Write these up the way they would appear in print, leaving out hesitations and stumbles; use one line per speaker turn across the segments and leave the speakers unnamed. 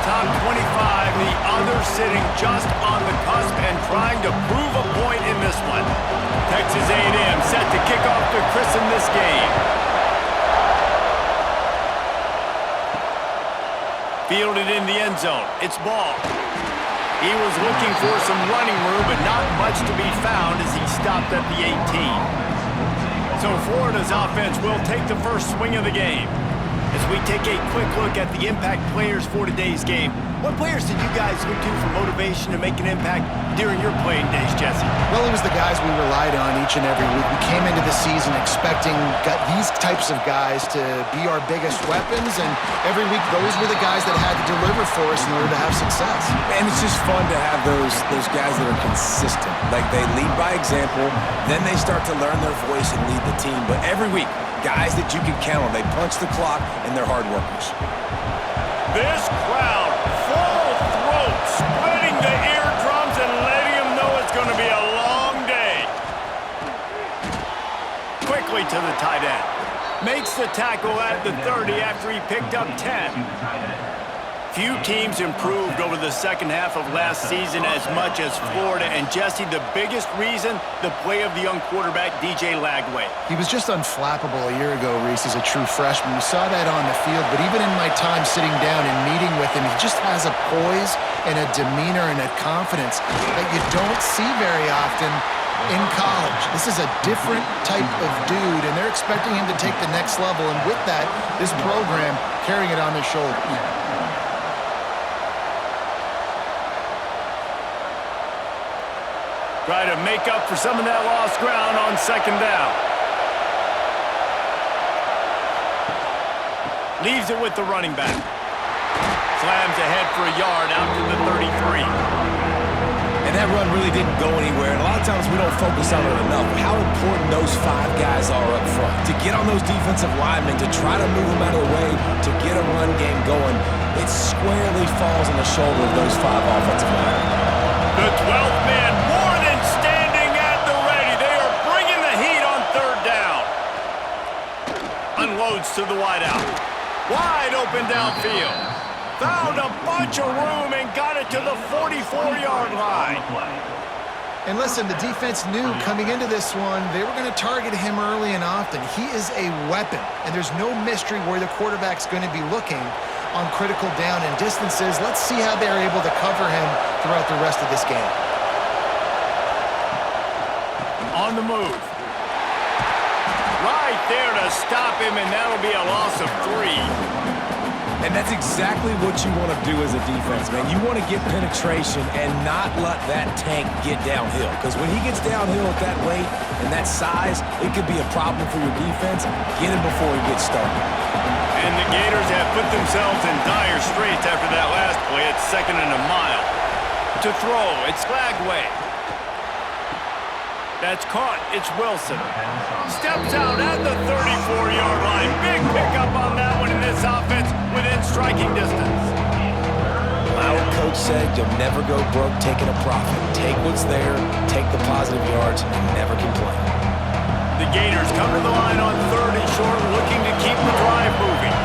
top 25, the other sitting just on the cusp and trying to prove a point in this one. Texas A&M set to kick off to christen this game. Fielded in the end zone. It's ball. He was looking for some running room, but not much to be found as he stopped at the 18. So Florida's offense will take the first swing of the game. As we take a quick look at the impact players for today's game, what players did you guys look to for motivation to make an impact during your playing days, Jesse?
Well, it was the guys we relied on each and every week. We came into the season expecting these types of guys to be our biggest weapons, and every week those were the guys that had to deliver for us in order to have success.
And it's just fun to have those guys that are consistent. Like, they lead by example, then they start to learn their voice and lead the team. But every week, guys that you can count on. They punch the clock, and they're hard workers.
This crowd, full throat, spreading the eardrums and letting them know it's going to be a long day. Quickly to the tight end. Makes the tackle at the 30 after he picked up 10. Few teams improved over the second half of last season as much as Florida. And Jesse, the biggest reason, the play of the young quarterback, DJ Lagway.
He was just unflappable a year ago, Reese, as a true freshman. We saw that on the field, but even in my time sitting down and meeting with him, he just has a poise and a demeanor and a confidence that you don't see very often in college. This is a different type of dude, and they're expecting him to take the next level. And with that, this program carrying it on their shoulders.
Try to make up for some of that lost ground on second down. Leaves it with the running back. Slams ahead for a yard out to the 33.
And that run really didn't go anywhere. And a lot of times we don't focus on it enough. How important those five guys are up front. To get on those defensive linemen, to try to move them out of the way, to get a run game going, it squarely falls on the shoulder of those five offensive linemen.
The 12th man more than standing at the ready. They are bringing the heat on third down. Unloads to the wideout. Wide open downfield. Found a bunch of room and got it to the 44-yard line.
And listen, the defense knew coming into this one, they were going to target him early and often. He is a weapon, and there's no mystery where the quarterback's going to be looking on critical down and distances. Let's see how they're able to cover him throughout the rest of this game.
On the move. Right there to stop him, and that'll be a loss of 3.
And that's exactly what you want to do as a defense, man. You want to get penetration and not let that tank get downhill. Because when he gets downhill at that weight and that size, it could be a problem for your defense. Get him before he gets started.
And the Gators have put themselves in dire straits after that last play. It's second and a mile. To throw, it's Lagway. That's caught. It's Wilson. Steps out at the 34-yard line. Big pickup on that one in this offense within striking distance.
My old coach said you'll never go broke taking a profit. Take what's there, take the positive yards, and never complain.
The Gators come to the line on third and short, looking to keep the drive moving.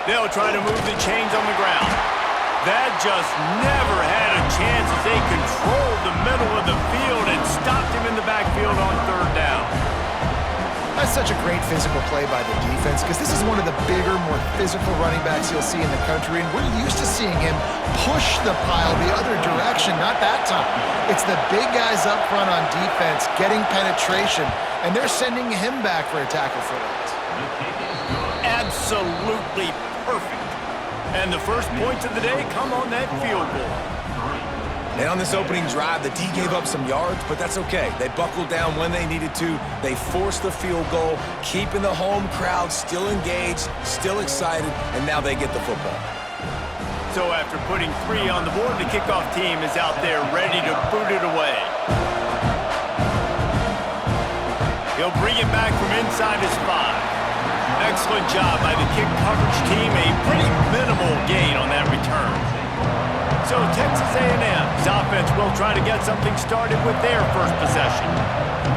They'll try to move the chains on the ground. That just never had a chance as they controlled the middle of the field and stopped him in the backfield on third down.
That's such a great physical play by the defense because this is one of the bigger, more physical running backs you'll see in the country, and we're used to seeing him push the pile the other direction, not that time. It's the big guys up front on defense getting penetration, and they're sending him back for a tackle for loss.
Absolutely perfect. And the first points of the day come on that field goal.
And on this opening drive, the D gave up some yards, but that's okay. They buckled down when they needed to. They forced the field goal, keeping the home crowd still engaged, still excited, and now they get the football.
So after putting 3 on the board, the kickoff team is out there ready to boot it away. He'll bring it back from inside his 5. Excellent job by the kick coverage team. A pretty minimal gain on that return. So Texas A&M's offense will try to get something started with their first possession.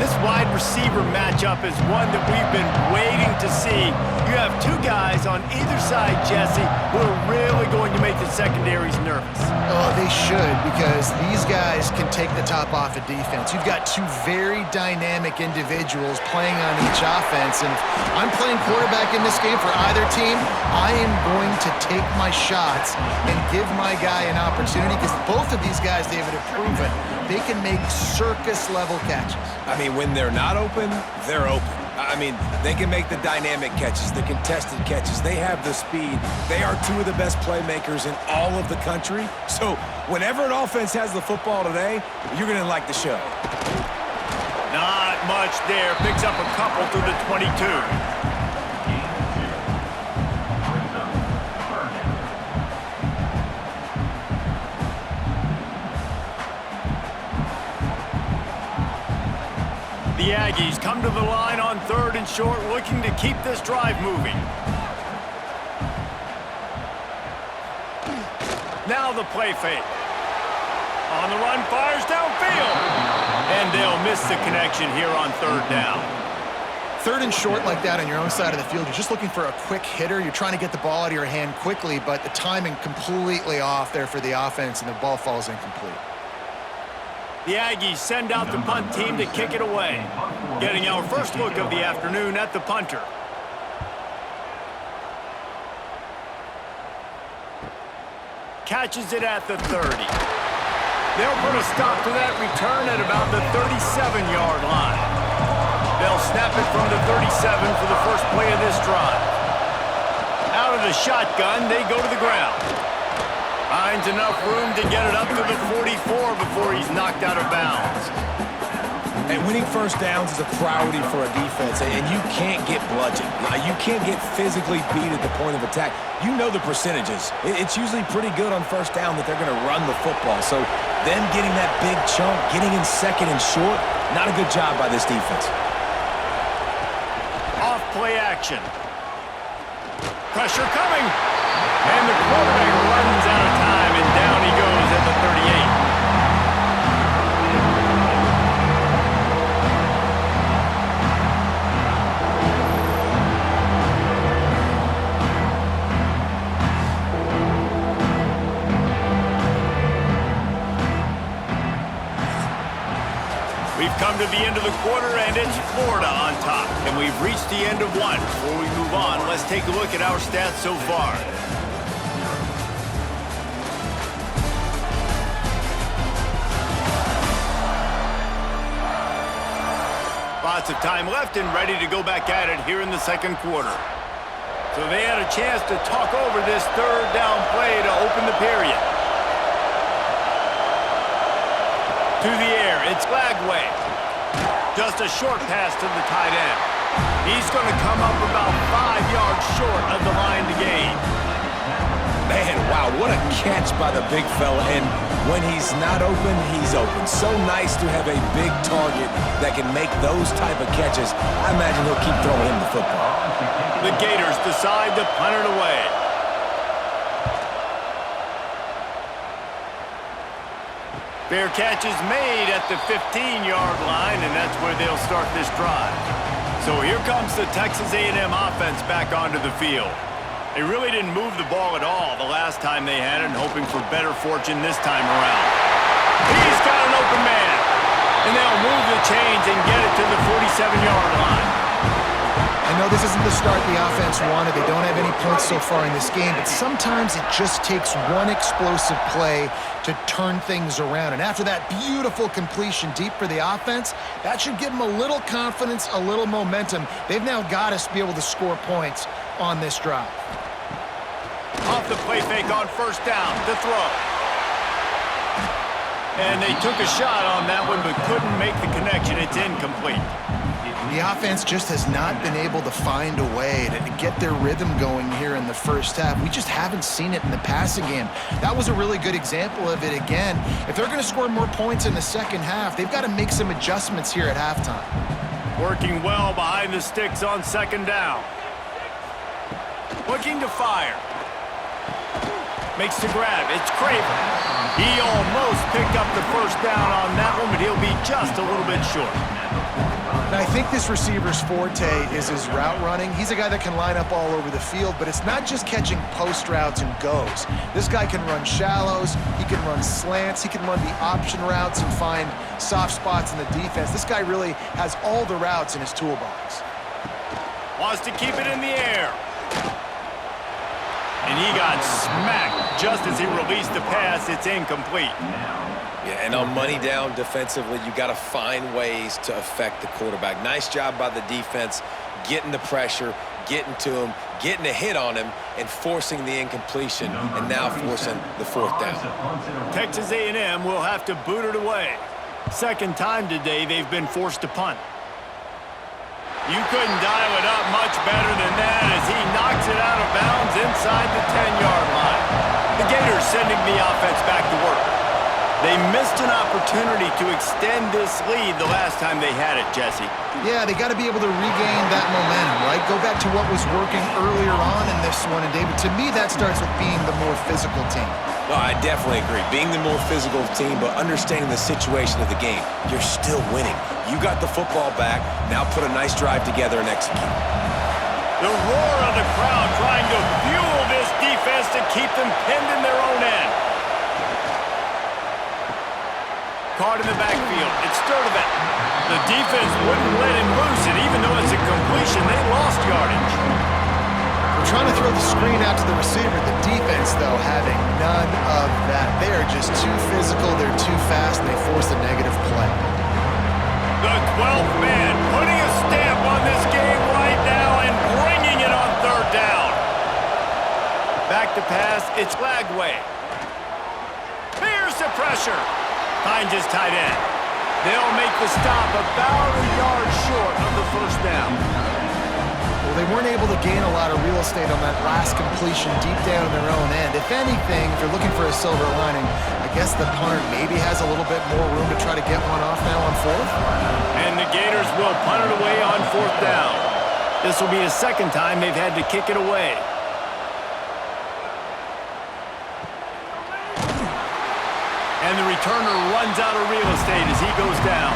This wide receiver matchup is one that we've been waiting to see. You have two guys on either side, Jesse, who are really going to make the secondaries nervous.
Oh, they should, because these guys can take the top off of defense. You've got two very dynamic individuals playing on each offense, and if I'm playing quarterback in this game for either team, I am going to take my shots and give my guy an opportunity, because both of these guys, David, have proven they can make circus-level catches.
I mean, when they're not open, they're open. I mean, they can make the dynamic catches, the contested catches. They have the speed. They are two of the best playmakers in all of the country. So whenever an offense has the football today, you're going to like the show.
Not much there. Picks up a couple through the 22. The Aggies come to the line on 3rd and short, looking to keep this drive moving. Now the play fake. On the run, fires downfield. And they'll miss the connection here on 3rd down.
3rd and short like that on your own side of the field, you're just looking for a quick hitter. You're trying to get the ball out of your hand quickly, but the timing completely off there for the offense, and the ball falls incomplete.
The Aggies send out the punt team to kick it away. Getting our first look of the afternoon at the punter. Catches it at the 30. They'll put a stop to that return at about the 37-yard line. They'll snap it from the 37 for the first play of this drive. Out of the shotgun, they go to the ground. Finds enough room to get it up to the 44 before he's knocked out of bounds.
And winning first downs is a priority for a defense, and you can't get bludgeoned. You can't get physically beat at the point of attack. You know the percentages. It's usually pretty good on first down that they're going to run the football. So them getting that big chunk, getting in 2nd and short, not a good job by this defense.
Off play action. Pressure coming. And the quarterback runs out of time, and down he goes at the 38. We've come to the end of the quarter, and it's Florida on top. And we've reached the end of one. Before we move on, let's take a look at our stats so far. Lots of time left and ready to go back at it here in the second quarter. So they had a chance to talk over this 3rd down play to open the period. To the air, it's Lagway. Just a short pass to the tight end. He's going to come up about 5 yards short of the line to gain.
Man, wow, what a catch by the big fella. And when he's not open, he's open. So nice to have a big target that can make those type of catches. I imagine he'll keep throwing him the football.
The Gators decide to punt it away. Fair catch is made at the 15-yard line, and that's where they'll start this drive. So here comes the Texas A&M offense back onto the field. They really didn't move the ball at all the last time they had it, and hoping for better fortune this time around. He's got an open man, and they'll move the chains and get it to the 47-yard line.
I know this isn't the start the offense wanted. They don't have any points so far in this game, but sometimes it just takes one explosive play to turn things around. And after that beautiful completion deep for the offense, that should give them a little confidence, a little momentum. They've now got us to be able to score points on this drive.
Off the play fake on first down, the throw. And they took a shot on that one, but couldn't make the connection. It's incomplete.
The offense just has not been able to find a way to get their rhythm going here in the first half. We just haven't seen it in the passing game. That was a really good example of it again. If they're going to score more points in the second half, they've got to make some adjustments here at halftime.
Working well behind the sticks on second down. Looking to fire. Makes the grab. It's Craven. He almost picked up the first down on that one, but he'll be just a little bit short.
And I think this receiver's forte is his route running. He's a guy that can line up all over the field, but it's not just catching post routes and goes. This guy can run shallows, he can run slants, he can run the option routes and find soft spots in the defense. This guy really has all the routes in his toolbox.
Wants to keep it in the air. And he got smacked just as he released the pass. It's incomplete.
Yeah, and on money down defensively, you got to find ways to affect the quarterback. Nice job by the defense, getting the pressure, getting to him, getting a hit on him, and forcing the incompletion, and now forcing the fourth down.
Texas A&M will have to boot it away. Second time today they've been forced to punt. You couldn't dial it up much better than that as he knocks it out of bounds inside the 10-yard line. The Gators sending the offense back to work. They missed an opportunity to extend this lead the last time they had it, Jesse.
Yeah, they got to be able to regain that momentum, right? Go back to what was working earlier on in this one. And, David, to me, that starts with being the more physical team.
Well, I definitely agree. Being the more physical team, but understanding the situation of the game. You're still winning. You got the football back. Now put a nice drive together and execute.
The roar of the crowd trying to fuel this defense to keep them pinned in their own end. Caught in the backfield. It's Sturdivant. The defense wouldn't let him loose, and even though it's a completion, they lost yardage.
We're trying to throw the screen out to the receiver. The defense, though, having none of that. They are just too physical, they're too fast, and they force a negative play.
The 12th man putting a stamp on this game right now and bringing it on third down. Back to pass, it's Lagway. Here's the pressure. Finds his tight end. They'll make the stop about a yard short of the first down.
Well, they weren't able to gain a lot of real estate on that last completion deep down in their own end. If anything, if you're looking for a silver lining, I guess the punter maybe has a little bit more room to try to get one off now on fourth.
And the Gators will punt it away on fourth down. This will be the second time they've had to kick it away. And the returner runs out of real estate as he goes down.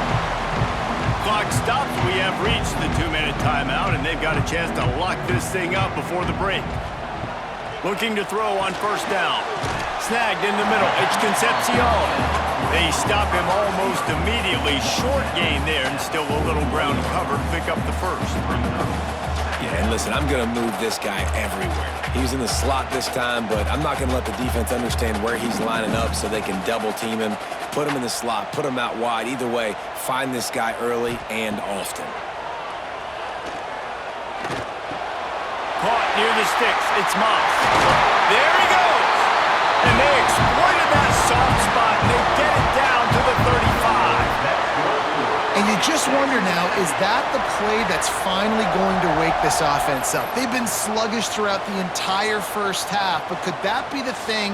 Clock stops. We have reached the 2-minute timeout, and they've got a chance to lock this thing up before the break. Looking to throw on first down. Snagged in the middle. It's Concepcion. They stop him almost immediately. Short gain there, and still a little ground covered. Pick up the first.
Yeah, and listen, I'm going to move this guy everywhere. He's in the slot this time, but I'm not going to let the defense understand where he's lining up so they can double team him, put him in the slot, put him out wide. Either way, find this guy early and often.
Caught near the sticks. It's Moss. There he goes. And they exploited that soft spot, and they get it down to the 35.
And you just wonder now, is that the play that's finally going to wake this offense up? They've been sluggish throughout the entire first half, but could that be the thing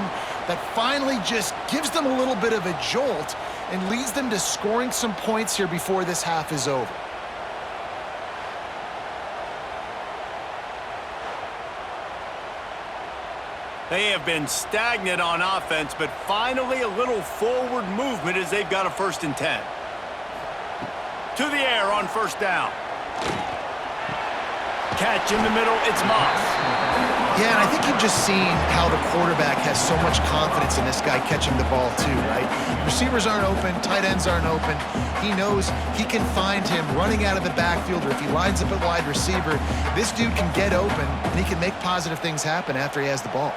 that finally just gives them a little bit of a jolt and leads them to scoring some points here before this half is over?
They have been stagnant on offense, but finally a little forward movement as they've got a 1st and 10. To the air on first down. Catch in the middle, it's Moss.
Yeah, and I think you've just seen how the quarterback has so much confidence in this guy catching the ball too, right? Receivers aren't open, tight ends aren't open. He knows he can find him running out of the backfield, or if he lines up at wide receiver, this dude can get open, and he can make positive things happen after he has the ball.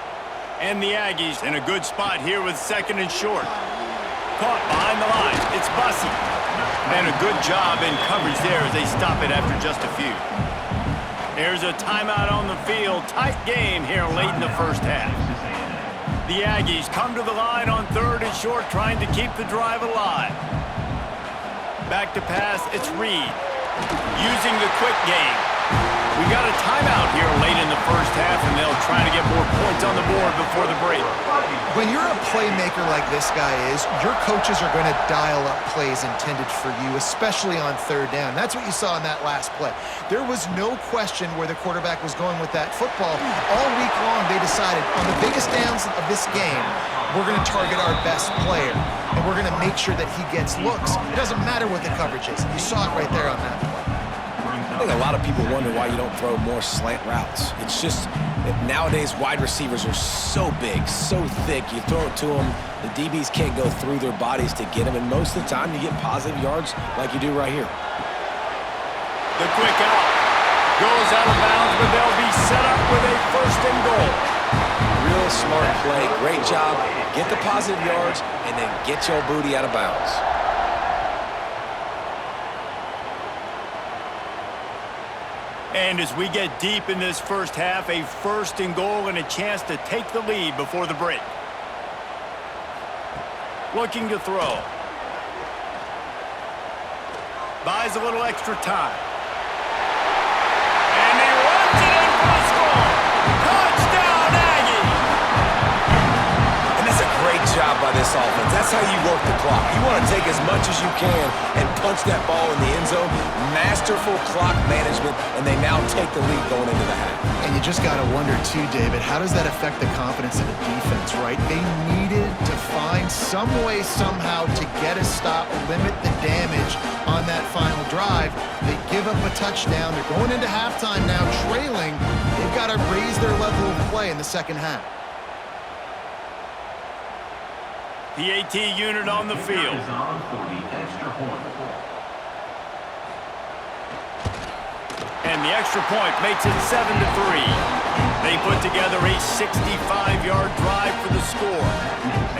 And the Aggies in a good spot here with 2nd and short. Caught behind the line, it's Bussey. And a good job in coverage there as they stop it after just a few. There's a timeout on the field. Tight game here late in the first half. The Aggies come to the line on 3rd and short, trying to keep the drive alive. Back to pass, it's Reed. Using the quick game. We got a timeout here late in the first half, and they'll try to get more points on the board before the break.
When you're a playmaker like this guy is, your coaches are going to dial up plays intended for you, especially on 3rd down. That's what you saw in that last play. There was no question where the quarterback was going with that football. All week long, they decided on the biggest downs of this game, we're going to target our best player, and we're going to make sure that he gets looks. It doesn't matter what the coverage is. You saw it right there on that play.
I think a lot of people wonder why you don't throw more slant routes. It's just that nowadays wide receivers are so big, so thick. You throw it to them, the DBs can't go through their bodies to get them, and most of the time you get positive yards like you do right here.
The quick out goes out of bounds, but they'll be set up with a first and goal.
Real smart play, great job. Get the positive yards, and then get your booty out of bounds.
And as we get deep in this first half, a first and goal and a chance to take the lead before the break. Looking to throw. Buys a little extra time. And he runs it in for the score. Touchdown, Aggie!
And that's a great job by this offense. That's how you work the clock. You want to take as much as you can and punch that ball in the end zone. Masterful clock management, and they now take the lead going into the half.
And you just got to wonder, too, David, how does that affect the confidence of the defense, right? They needed to find some way, somehow, to get a stop, limit the damage on that final drive. They give up a touchdown. They're going into halftime now, trailing. They've got to raise their level of play in the second half.
The AT unit on the field. And the extra point makes it 7-3. They put together a 65-yard drive for the score,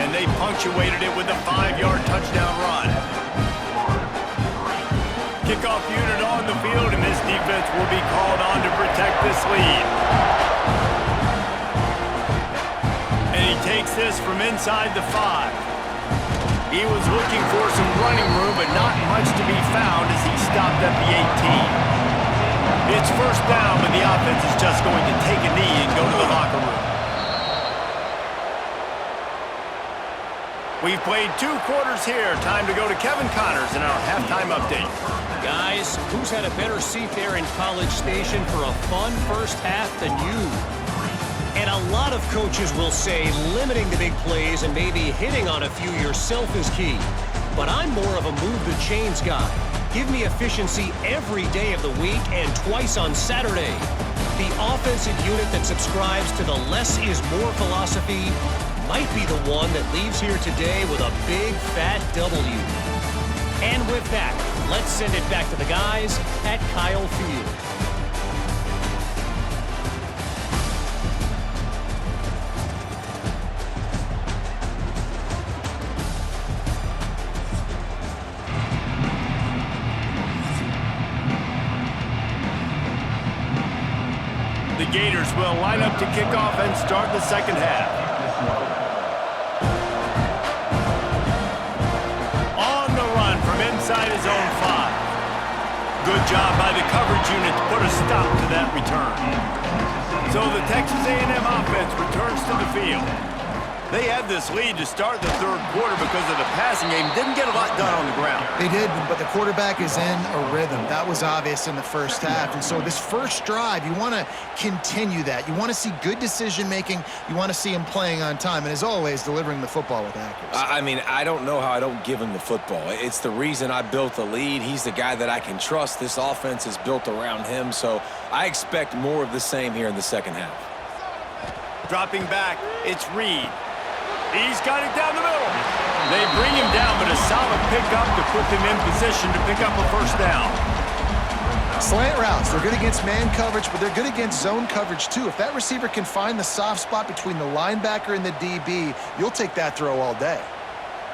and they punctuated it with a 5-yard touchdown run. Kickoff unit on the field, and this defense will be called on to protect this lead. And he takes this from inside the 5. He was looking for some running room, but not much to be found as he stopped at the 18. It's first down, but the offense is just going to take a knee and go to the locker room. We've played 2 quarters here. Time to go to Kevin Connors in our halftime update.
Guys, who's had a better seat there in College Station for a fun first half than you? And a lot of coaches will say limiting the big plays and maybe hitting on a few yourself is key. But I'm more of a move the chains guy. Give me efficiency every day of the week and twice on Saturday. The offensive unit that subscribes to the less is more philosophy might be the one that leaves here today with a big fat W. And with that, let's send it back to the guys at Kyle Field.
The Gators will line up to kick off and start the second half. On the run from inside his own 5. Good job by the coverage unit to put a stop to that return. So the Texas A&M offense returns to the field. They had this lead to start the third quarter because of the passing game. Didn't get a lot done on the ground.
They did, but the quarterback is in a rhythm. That was obvious in the first half. And so this first drive, you want to continue that. You want to see good decision-making. You want to see him playing on time. And as always, delivering the football with accuracy.
I mean, I don't know how I don't give him the football. It's the reason I built the lead. He's the guy that I can trust. This offense is built around him. So I expect more of the same here in the second half.
Dropping back, it's Reed. He's got it down the middle. They bring him down, but a solid pickup to put them in position to pick up a first down.
Slant routes, they're good against man coverage, but they're good against zone coverage too. If that receiver can find the soft spot between the linebacker and the DB, you'll take that throw all day.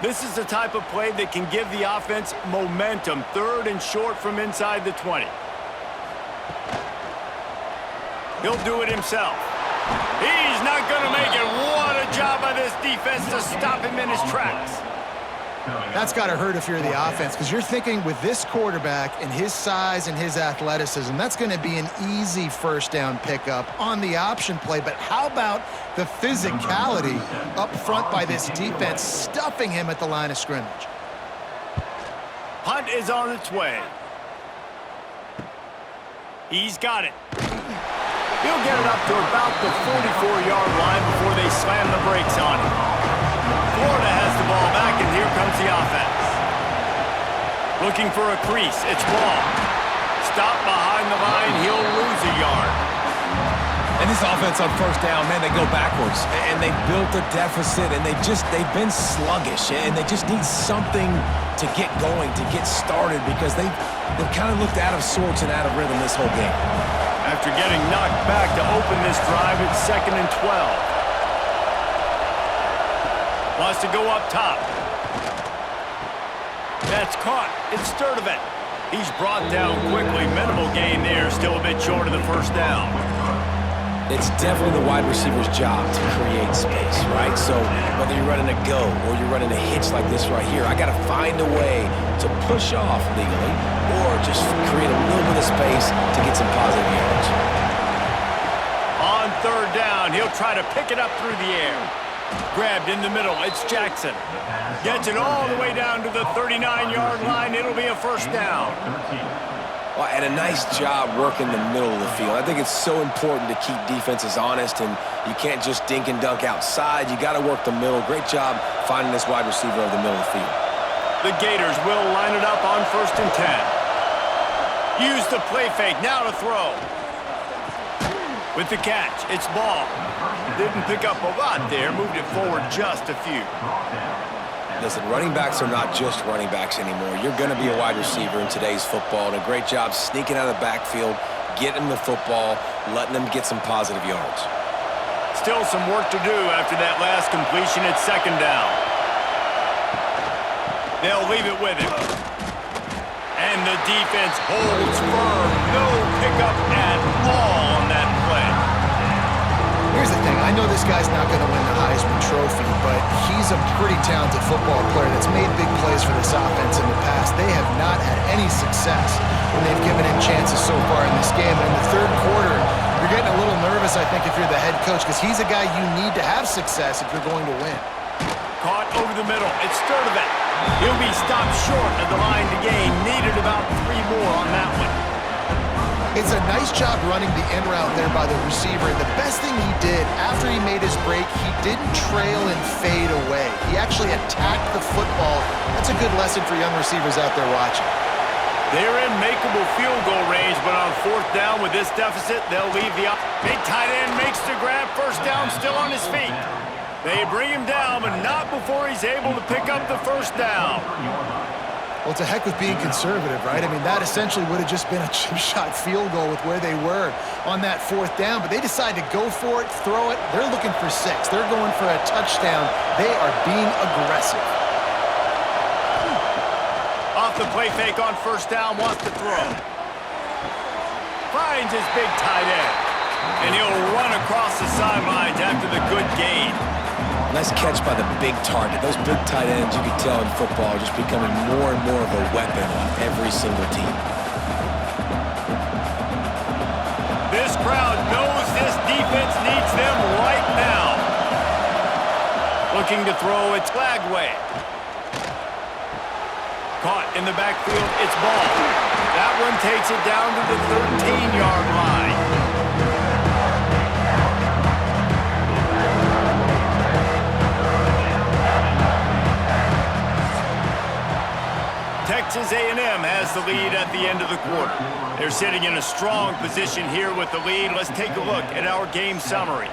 This is the type of play that can give the offense momentum. 3rd and short from inside the 20. He'll do it himself. He's not going to make it. What a job by this defense to stop him in his tracks.
That's got to hurt if you're the offense, because you're thinking with this quarterback and his size and his athleticism, that's going to be an easy first down pickup on the option play. But how about the physicality up front by this defense, stuffing him at the line of scrimmage?
Punt is on its way. He's got it. He'll get it up to about the 44-yard line slam the brakes on him. Florida has the ball back, and here comes the offense. Looking for a crease. It's ball. Stop behind the line. He'll lose a yard.
And this offense on first down, man, they go backwards. And they built a deficit, and they've been sluggish. And they just need something to get going, to get started, because they've kind of looked out of sorts and out of rhythm this whole game.
After getting knocked back to open this drive, it's 2nd and 12. Wants to go up top. That's caught. It's Sturdivant. He's brought down quickly. Minimal gain there. Still a bit short of the first down.
It's definitely the wide receiver's job to create space, right? So whether you're running a go or you're running a hitch like this right here, I got to find a way to push off legally or just create a little bit of space to get some positive yards.
On third down, he'll try to pick it up through the air. Grabbed in the middle. It's Jackson. Gets it all the way down to the 39-yard line. It'll be a first down.
Well, and a nice job working the middle of the field. I think it's so important to keep defenses honest, and you can't just dink and dunk outside. You got to work the middle. Great job finding this wide receiver over the middle of the field.
The Gators will line it up on 1st and 10. Use the play fake. Now to throw. With the catch, it's Ball. Didn't pick up a lot there. Moved it forward just a few.
Listen, running backs are not just running backs anymore. You're going to be a wide receiver in today's football, and a great job sneaking out of the backfield, getting the football, letting them get some positive yards.
Still some work to do after that last completion at 2nd down. They'll leave it with him. And the defense holds firm. No pickup at all on that play.
Here's the thing. I know this guy's not going to win the Heisman Trophy, but he's a pretty talented football player that's made big plays for this offense in the past. They have not had any success when they've given him chances so far in this game. And in the third quarter, you're getting a little nervous, I think, if you're the head coach, because he's a guy you need to have success if you're going to win.
Caught over the middle. It's Sturdivant. He'll be stopped short of the line to gain. Needed about 3 more on that one.
It's a nice job running the in route there by the receiver. And the best thing he did after he made his break, he didn't trail and fade away. He actually attacked the football. That's a good lesson for young receivers out there watching.
They're in makeable field goal range, but on 4th down with this deficit, they'll leave the big tight end makes the grab. First down, still on his feet. They bring him down, but not before he's able to pick up the first down.
Well, it's a heck with being conservative, right? I mean, that essentially would have just been a chip shot field goal with where they were on that 4th down, but they decide to go for it, throw it. They're looking for 6. They're going for a touchdown. They are being aggressive.
Off the play fake on 1st down, wants to throw. Finds his big tight end, and he'll run across the sidelines after the good gain.
Nice catch by the big target. Those big tight ends, you can tell in football, are just becoming more and more of a weapon on every single team.
This crowd knows this defense needs them right now. Looking to throw, it's Lagway. Caught in the backfield, it's Ball. That one takes it down to the 13-yard line. Texas A&M has the lead at the end of the quarter. They're sitting in a strong position here with the lead. Let's take a look at our game summary.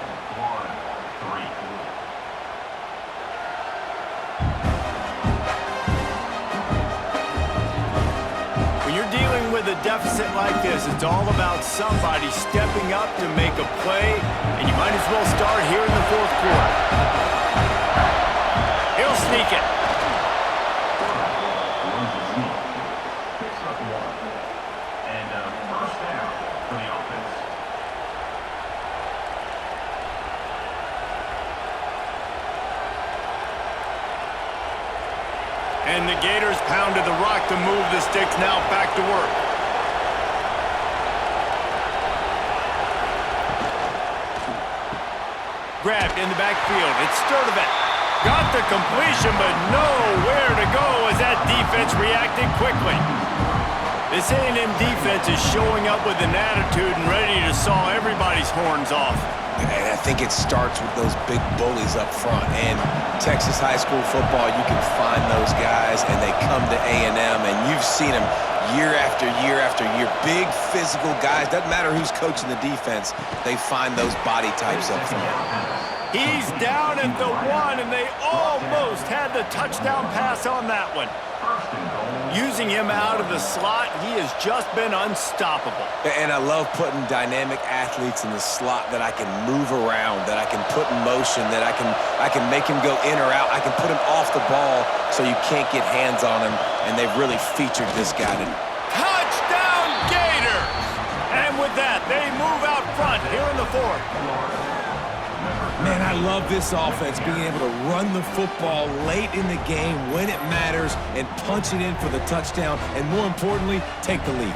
When you're dealing with a deficit like this, it's all about somebody stepping up to make a play, and you might as well start here in the 4th quarter. He'll sneak it. And the Gators pounded the rock to move the sticks. Now back to work. Grabbed in the backfield. It's Sturdivant. Got the completion, but nowhere to go as that defense reacted quickly. This A&M defense is showing up with an attitude and ready to saw everybody's horns off.
And I think it starts with those big bullies up front. And Texas high school football, you can find those guys, and they come to A&M, and you've seen them year after year after year. Big physical guys. Doesn't matter who's coaching the defense. They find those body types up front.
He's down at the 1, and they almost had the touchdown pass on that one. Using him out of the slot, he has just been unstoppable.
And I love putting dynamic athletes in the slot that I can move around, that I can put in motion, that I can make him go in or out. I can put him off the ball so you can't get hands on him, and they've really featured this guy.
Touchdown Gators! And with that, they move out front here in the 4th.
Man, I love this offense, being able to run the football late in the game when it matters and punch it in for the touchdown, and more importantly, take the lead.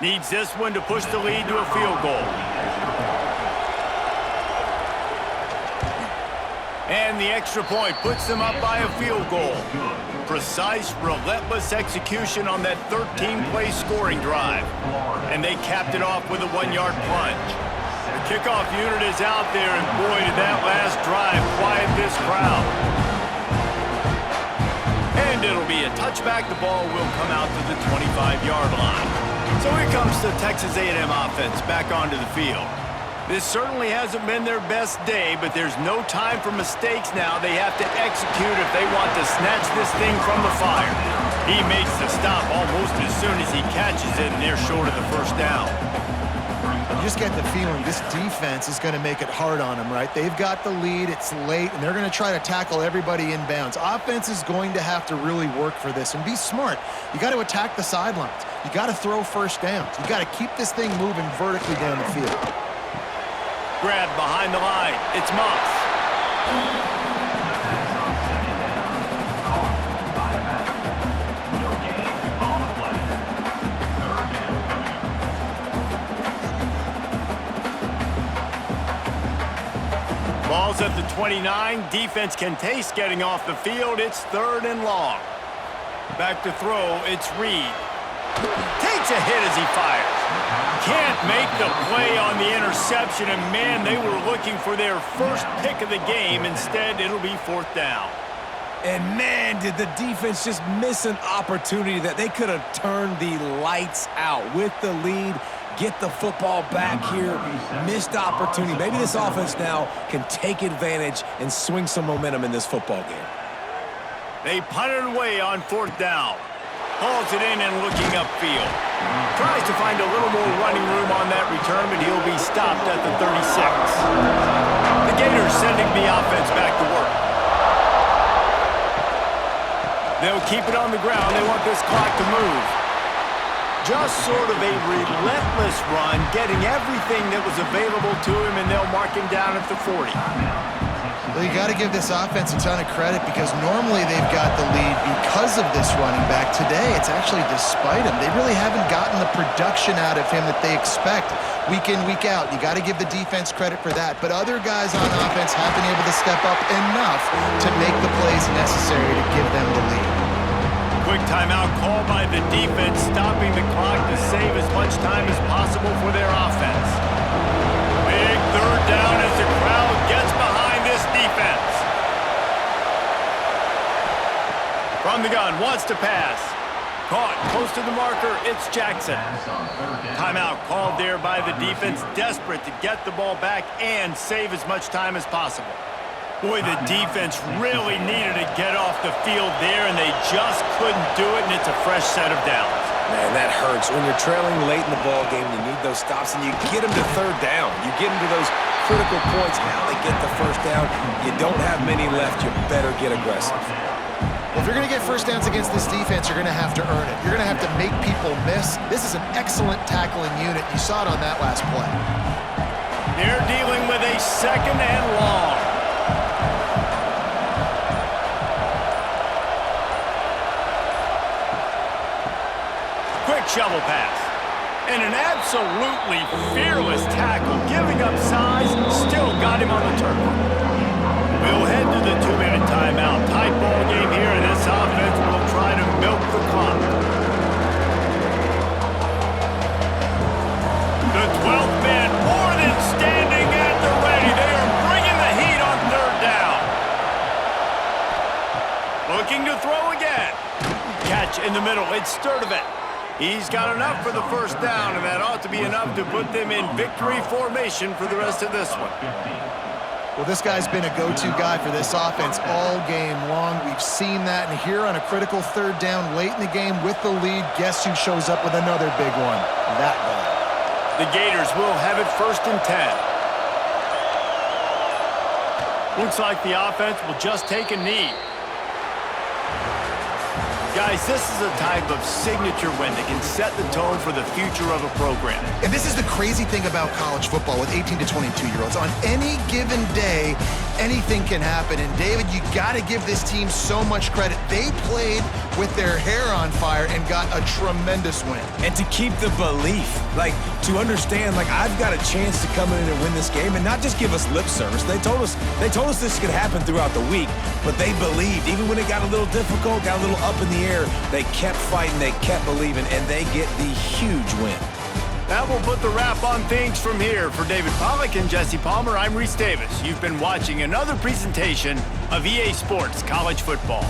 Needs this one to push the lead to a field goal. And the extra point puts them up by a field goal. Precise, relentless execution on that 13-play scoring drive. And they capped it off with a 1-yard plunge. The kickoff unit is out there, and boy, did that last drive quiet this crowd. And it'll be a touchback. The ball will come out to the 25-yard line. So here comes the Texas A&M offense back onto the field. This certainly hasn't been their best day, but there's no time for mistakes now. They have to execute if they want to snatch this thing from the fire. He makes the stop almost as soon as he catches it, and they're short of the first down.
You just get the feeling this defense is going to make it hard on them, right? They've got the lead, it's late, and they're going to try to tackle everybody inbounds. Offense is going to have to really work for this and be smart. You got to attack the sidelines. You got to throw first downs. You got to keep this thing moving vertically down the field.
Grab behind the line. It's Moss. Ball's at the 29. Defense can taste getting off the field. It's 3rd and long. Back to throw. It's Reed. Takes a hit as he fires. Can't make the play on the interception, and man, they were looking for their first pick of the game. Instead, it'll be 4th down.
And man, did the defense just miss an opportunity that they could have turned the lights out with the lead, get the football back here. Missed opportunity. Maybe this offense now can take advantage and swing some momentum in this football game.
They punted away on 4th down. Hauls it in and looking upfield. Tries to find a little more running room on that return, but he'll be stopped at the 36. The Gators sending the offense back to work. They'll keep it on the ground. They want this clock to move. Just sort of a relentless run, getting everything that was available to him, and they'll mark him down at the 40.
Well, you got to give this offense a ton of credit because normally they've got the lead because of this running back. Today, it's actually despite him. They really haven't gotten the production out of him that they expect week in, week out. You got to give the defense credit for that. But other guys on offense have been able to step up enough to make the plays necessary to give them the lead.
Quick timeout call by the defense, stopping the clock to save as much time as possible for their offense. Big 3rd down as the crowd gets behind this defense. From the gun, wants to pass. Caught close to the marker, it's Jackson. Timeout called there by the defense, desperate to get the ball back and save as much time as possible. Boy, the defense really needed to get off the field there, and they just couldn't do it, and it's a fresh set of downs.
Man, that hurts. When you're trailing late in the ball game, you need those stops, and you get them to 3rd down. You get them to those critical points. Now they get the 1st down. You don't have many left. You better get aggressive.
Well, if you're going to get first downs against this defense, you're going to have to earn it. You're going to have to make people miss. This is an excellent tackling unit. You saw it on that last play.
They're dealing with a 2nd and long. shovel pass. And an absolutely fearless tackle, giving up size, still got him on the turf. We'll head to the 2-minute timeout. Tight ball game here, and this offense will try to milk the clock. The 12th man, more than standing at the ready. They are bringing the heat on third down. Looking to throw again. Catch in the middle. It's Sturdivant. He's got enough for the first down, and that ought to be enough to put them in victory formation for the rest of this one.
Well, this guy's been a go-to guy for this offense all game long. We've seen that, and here on a critical third down late in the game with the lead, guess who shows up with another big one? That guy.
The Gators will have it 1st and 10. Looks like the offense will just take a knee. Guys, this is a type of signature win that can set the tone for the future of a program.
And this is the crazy thing about college football with 18 to 22-year-olds. On any given day, anything can happen. And David, you got to give this team so much credit. They played with their hair on fire and got a tremendous win.
And to keep the belief, to understand, I've got a chance to come in and win this game and not just give us lip service. They told us this could happen throughout the week, but they believed. Even when it got a little difficult, got a little up in the air, they kept fighting, they kept believing, and they get the huge win.
That will put the wrap on things from here. For David Pollack and Jesse Palmer, I'm Reese Davis. You've been watching another presentation of EA Sports College Football.